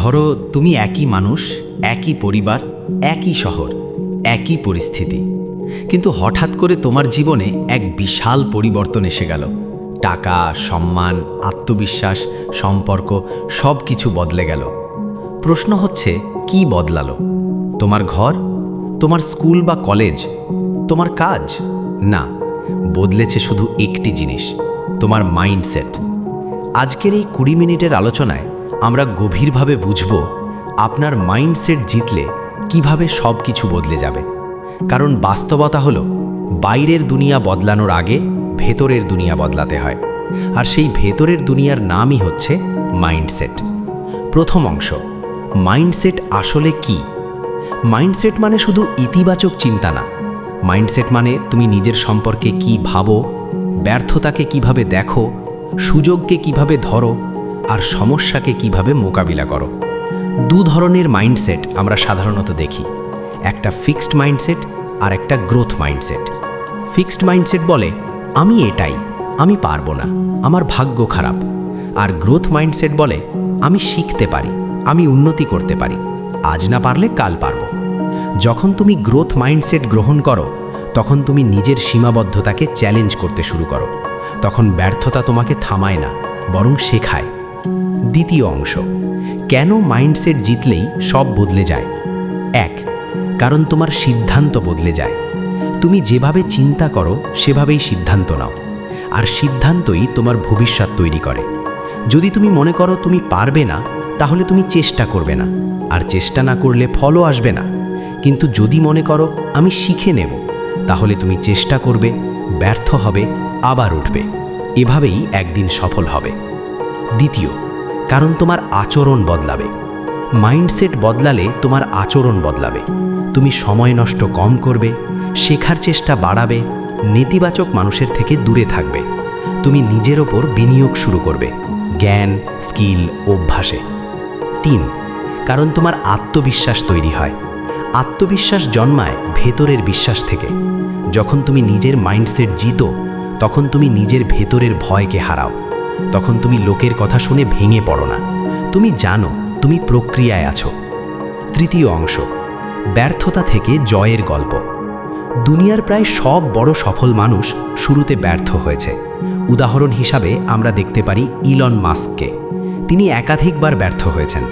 ধরো তুমি একই মানুষ, একই পরিবার, একই শহর, একই পরিস্থিতি, কিন্তু হঠাৎ করে তোমার জীবনে এক বিশাল পরিবর্তন এসে গেল। টাকা, সম্মান, আত্মবিশ্বাস, সম্পর্ক সব কিছু বদলে গেল। প্রশ্ন হচ্ছে, কি বদলালো? তোমার ঘর, তোমার স্কুল বা কলেজ, তোমার কাজ? না, বদলেছে শুধু একটি জিনিস, তোমার মাইন্ডসেট। আজকের এই 20 মিনিটের আলোচনায় আমরা গভীরভাবে বুঝব আপনার মাইন্ডসেট জিতলে কিভাবে সব কিছু বদলে যাবে। কারণ বাস্তবতা হলো, বাইরের দুনিয়া বদলানোর আগে ভেতরের দুনিয়া বদলাতে হয়, আর সেই ভেতরের দুনিয়ার নামই হচ্ছে মাইন্ডসেট। প্রথম অংশ, মাইন্ডসেট আসলে কি? মাইন্ডসেট মানে শুধু ইতিবাচক চিন্তা না। মাইন্ডসেট মানে তুমি নিজের সম্পর্কে কি ভাবো, ব্যর্থতাকে কিভাবে দেখো, সুযোগকে কিভাবে ধরো, আর সমস্যাকে কিভাবে মোকাবিলা করো। দু ধরনের মাইন্ডসেট আমরা সাধারণত দেখি, একটা ফিক্সড মাইন্ডসেট আর একটা গ্রোথ মাইন্ডসেট। ফিক্সড মাইন্ডসেট বলে, আমি এটাই, আমি পারবো না, আমার ভাগ্য খারাপ। আর গ্রোথ মাইন্ডসেট বলে, আমি শিখতে পারি, আমি উন্নতি করতে পারি, আজ না পারলে কাল পারবো। যখন তুমি গ্রোথ মাইন্ডসেট গ্রহণ করো, তখন তুমি নিজের সীমাবদ্ধতাকে চ্যালেঞ্জ করতে শুরু করো। তখন ব্যর্থতা তোমাকে থামায় না, বরং শেখায়। দ্বিতীয় অংশ, কেন মাইন্ডসেট জিতলেই সব বদলে যায়? 1, কারণ তোমার সিদ্ধান্ত বদলে যায়। তুমি যেভাবে চিন্তা করো সেভাবেই সিদ্ধান্ত নাও, আর সিদ্ধান্তই তোমার ভবিষ্যৎ তৈরি করে। যদি তুমি মনে করো তুমি পারবে না, তাহলে তুমি চেষ্টা করবে না, আর চেষ্টা না করলে ফলও আসবে না। কিন্তু যদি মনে করো আমি শিখে নেব, তাহলে তুমি চেষ্টা করবে, ব্যর্থ হবে, আবার উঠবে। এভাবেই একদিন সফল হবে। দ্বিতীয়, কারণ তোমার আচরণ বদলাবে। মাইন্ডসেট বদলালে তোমার আচরণ বদলাবে। তুমি সময় নষ্ট কম করবে, শেখার চেষ্টা বাড়াবে, নেতিবাচক মানুষের থেকে দূরে থাকবে। তুমি নিজের ওপর বিনিয়োগ শুরু করবে, জ্ঞান, স্কিল, অভ্যাসে। 3, কারণ তোমার আত্মবিশ্বাস তৈরি হয়। আত্মবিশ্বাস জন্মায় ভেতরের বিশ্বাস থেকে। যখন তুমি নিজের মাইন্ডসেট জিতো, তখন তুমি নিজের ভেতরের ভয়কে হারাও। তখন তুমি লোকের কথা শুনে ভেঙে পড়ো না, তুমি জানো তুমি প্রক্রিয়ায় আছো। তৃতীয় অংশ, ব্যর্থতা থেকে জয়ের গল্প। দুনিয়ার প্রায় সব বড় সফল মানুষ শুরুতে ব্যর্থ হয়েছে। উদাহরণ হিসাবে আমরা দেখতে পারি ইলন মাস্ককে। তিনি একাধিকবার ব্যর্থ হয়েছেন।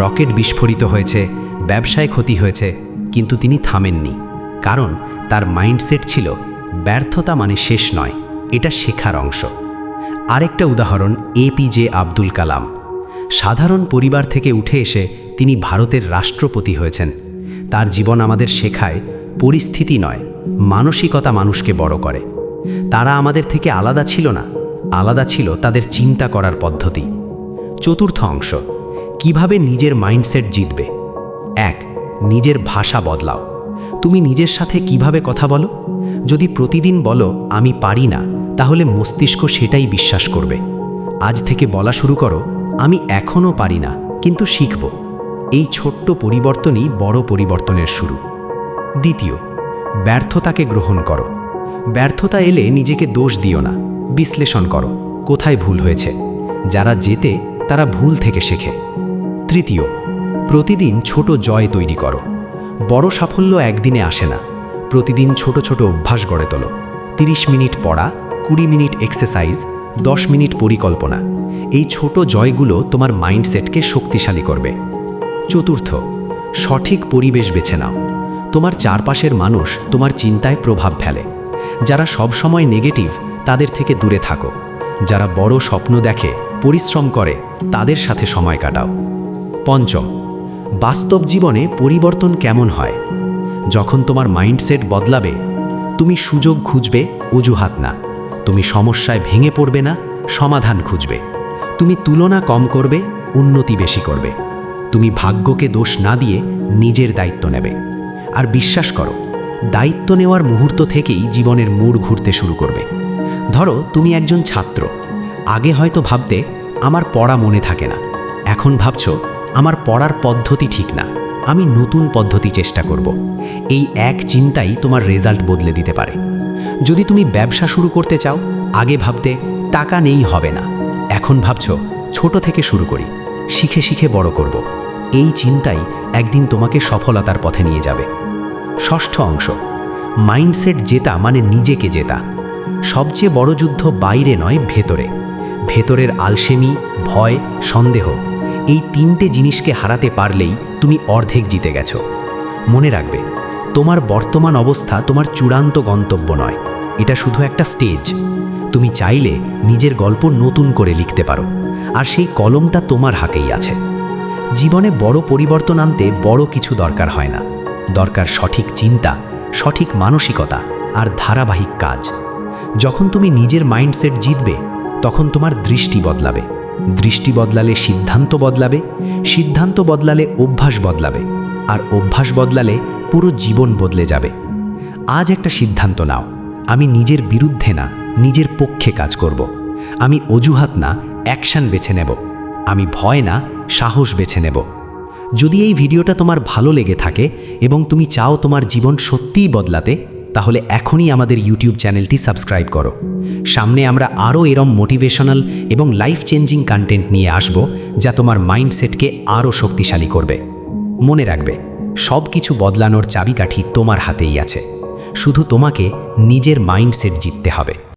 রকেট বিস্ফোরিত হয়েছে, ব্যবসায় ক্ষতি হয়েছে, কিন্তু তিনি থামেননি। কারণ তার মাইন্ডসেট ছিল, ব্যর্থতা মানে শেষ নয়, এটা শেখার অংশ। আরেকটা উদাহরণ এপিজে আব্দুল কালাম। সাধারণ পরিবার থেকে উঠে এসে তিনি ভারতের রাষ্ট্রপতি হয়েছেন। তার জীবন আমাদের শেখায়, পরিস্থিতি নয়, মানসিকতা মানুষকে বড় করে। তারা আমাদের থেকে আলাদা ছিল না, আলাদা ছিল তাদের চিন্তা করার পদ্ধতি। চতুর্থ অংশ, কিভাবে নিজের মাইন্ডসেট জিতবে। 1, নিজের ভাষা বদলাও। তুমি নিজের সাথে কিভাবে কথা বলো? যদি প্রতিদিন বলো আমি পারি না, তাহলে মস্তিষ্ক সেটাই বিশ্বাস করবে। আজ থেকে বলা শুরু করো, আমি এখনও পারি না, কিন্তু শিখব। এই ছোট্ট পরিবর্তনই বড় পরিবর্তনের শুরু। দ্বিতীয়, ব্যর্থতাকে গ্রহণ করো। ব্যর্থতা এলে নিজেকে দোষ দিও না, বিশ্লেষণ করো কোথায় ভুল হয়েছে। যারা জেতে তারা ভুল থেকে শেখে। তৃতীয়, প্রতিদিন ছোট জয় তৈরি করো। বড় সাফল্য একদিনে আসে না, প্রতিদিন ছোট ছোট অভ্যাস গড়ে তোলো। 30 মিনিট পড়া, 20 মিনিট এক্সারসাইজ, 10 মিনিট পরিকল্পনা। এই ছোট জয়গুলো তোমার মাইন্ডসেটকে শক্তিশালী করবে। চতুর্থ, সঠিক পরিবেশ বেছে নাও। তোমার চারপাশের মানুষ তোমার চিন্তায় প্রভাব ফেলে। যারা সব সময় নেগেটিভ, তাদের থেকে দূরে থাকো। যারা বড় স্বপ্ন দেখে, পরিশ্রম করে, তাদের সাথে সময় কাটাও। পঞ্চম, বাস্তব জীবনে পরিবর্তন কেমন হয়? যখন তোমার মাইন্ডসেট বদলাবে, তুমি সুযোগ খুঁজবে, অজুহাত না। তুমি সমস্যায় ভেঙে পড়বে না, সমাধান খুঁজবে। তুমি তুলনা কম করবে, উন্নতি বেশি করবে। তুমি ভাগ্যকে দোষ না দিয়ে নিজের দায়িত্ব নেবে। আর বিশ্বাস করো, দায়িত্ব নেওয়ার মুহূর্ত থেকেই জীবনের মোড় ঘুরতে শুরু করবে। ধরো তুমি একজন ছাত্র। আগে হয়তো ভাবতে আমার পড়া মনে থাকে না, এখন ভাবছো আমার পড়ার পদ্ধতি ঠিক না, আমি নতুন পদ্ধতি চেষ্টা করব। এই এক চিন্তাই তোমার রেজাল্ট বদলে দিতে পারে। যদি তুমি ব্যবসা শুরু করতে চাও, আগে ভাবতে টাকা নেই হবে না, এখন ভাবছো ছোট থেকে শুরু করি, শিখে শিখে বড় করব। এই চিন্তাই একদিন তোমাকে সফলতার পথে নিয়ে যাবে। ষষ্ঠ অংশ, মাইন্ডসেট জেতা মানে নিজেকে জেতা। সবচেয়ে বড় যুদ্ধ বাইরে নয়, ভেতরে। ভেতরের আলসেমি, ভয়, সন্দেহ, এই তিনটে জিনিসকে হারাতে পারলেই তুমি অর্ধেক জিতে গেছো। মনে রাখবে, তোমার বর্তমান অবস্থা তোমার চূড়ান্ত গন্তব্য নয়, এটা শুধু একটা স্টেজ। তুমি চাইলে নিজের গল্প নতুন করে লিখতে পারো, আর সেই কলমটা তোমার হাতেই আছে। জীবনে বড় পরিবর্তন আনতে বড় কিছু দরকার হয় না, দরকার সঠিক চিন্তা, সঠিক মানসিকতা আর ধারাবাহিক কাজ। যখন তুমি নিজের মাইন্ডসেট জিতবে, তখন তোমার দৃষ্টি বদলাবে, দৃষ্টি বদলালে সিদ্ধান্ত বদলাবে, সিদ্ধান্ত বদলালে অভ্যাস বদলাবে, আর অভ্যাস বদলালে পুরো জীবন বদলে যাবে। আজ একটা সিদ্ধান্ত নাও, আমি নিজের বিরুদ্ধে না, নিজের পক্ষে কাজ করব। আমি অজুহাত না, অ্যাকশন বেছে নেব। আমি ভয় না, সাহস বেছে নেব। যদি এই ভিডিওটা তোমার ভালো লেগে থাকে এবং তুমি চাও তোমার জীবন সত্যিই বদলাতে, তাহলে এখনই আমাদের ইউটিউব চ্যানেলটি সাবস্ক্রাইব করো। সামনে আমরা আরও এরম মোটিভেশনাল এবং লাইফ চেঞ্জিং কন্টেন্ট নিয়ে আসব, যা তোমার মাইন্ডসেটকে আরও শক্তিশালী করবে। মনে রাখবে, সব কিছু বদলানোর চাবিকাঠি তোমার হাতেই আছে। শুধু তোমাকে নিজের মাইন্ডসেট জিততে হবে।